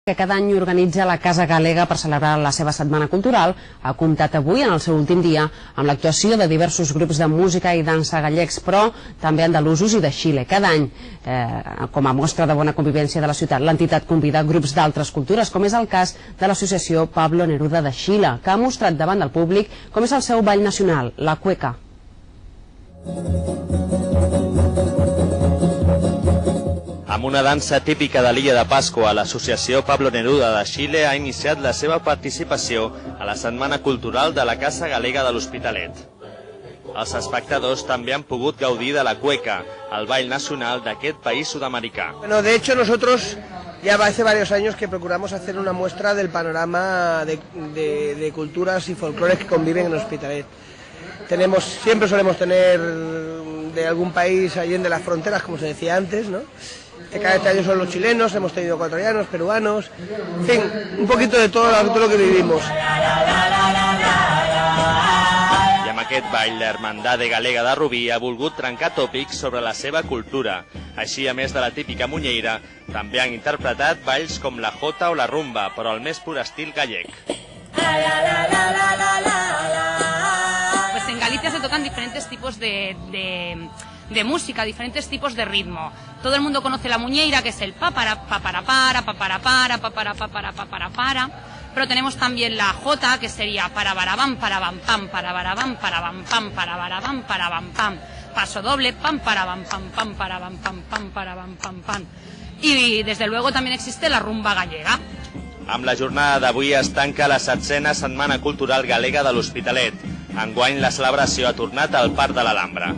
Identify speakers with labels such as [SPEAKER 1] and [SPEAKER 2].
[SPEAKER 1] que cada any organitza la Casa Galega per celebrar la seva setmana cultural, ha comptat avui, en el seu últim dia, amb l'actuació de diversos grups de música i dansa gallecs, però també andalusos i de Xile. Cada any, com a mostra de bona convivència de la ciutat, l'entitat convida grups d'altres cultures, com és el cas de l'associació Pablo Neruda de Xile, que ha mostrat davant del públic com és el seu ball nacional, la cueca.
[SPEAKER 2] Amb una dansa típica de l'illa de Pasqua, l'associació Pablo Neruda de Xile ha iniciat la seva participació a la Setmana Cultural de la Casa Galega de l'Hospitalet. Els espectadors també han pogut gaudir de la cueca, el ball nacional d'aquest país sud-americà.
[SPEAKER 3] Bueno, de hecho nosotros ya hace varios años que procuramos hacer una muestra del panorama de culturas y folclores que conviven en Hospitalet. Siempre solemos tener de algún país allí de las fronteras, como se decía antes, ¿no? Cada este año son los chilenos, hemos tenido ecuatorianos, peruanos, en fin, un poquito de todo lo que vivimos.
[SPEAKER 2] I amb aquest ball, l'Hermandade Galega de Rubí ha volgut trencar tòpics sobre la seva cultura. Així, a més de la típica muñeira, també han interpretat balls com la jota o la rumba, però al més pur estil gallec.
[SPEAKER 4] Pues en Galicia se tocan diferentes tipos de música, diferentes tipos de ritmo. Todo el mundo conoce la muñeira, que es el papara, papara, para, papara, para, papara, papara, papara, para. Pero tenemos también la jota, que sería para barabam, para bam, pam, para barabam, para bam, pam, para barabam, para bam, pam. Paso doble, pam, para bam, pam, para bam, pam, para bam, pam. Y desde luego también existe la rumba gallega.
[SPEAKER 2] Amb la jornada d'avui es tanca la 7a Setmana Cultural Galega de l'Hospitalet. Enguany la celebració ha tornat al Parc de l'Alhambra.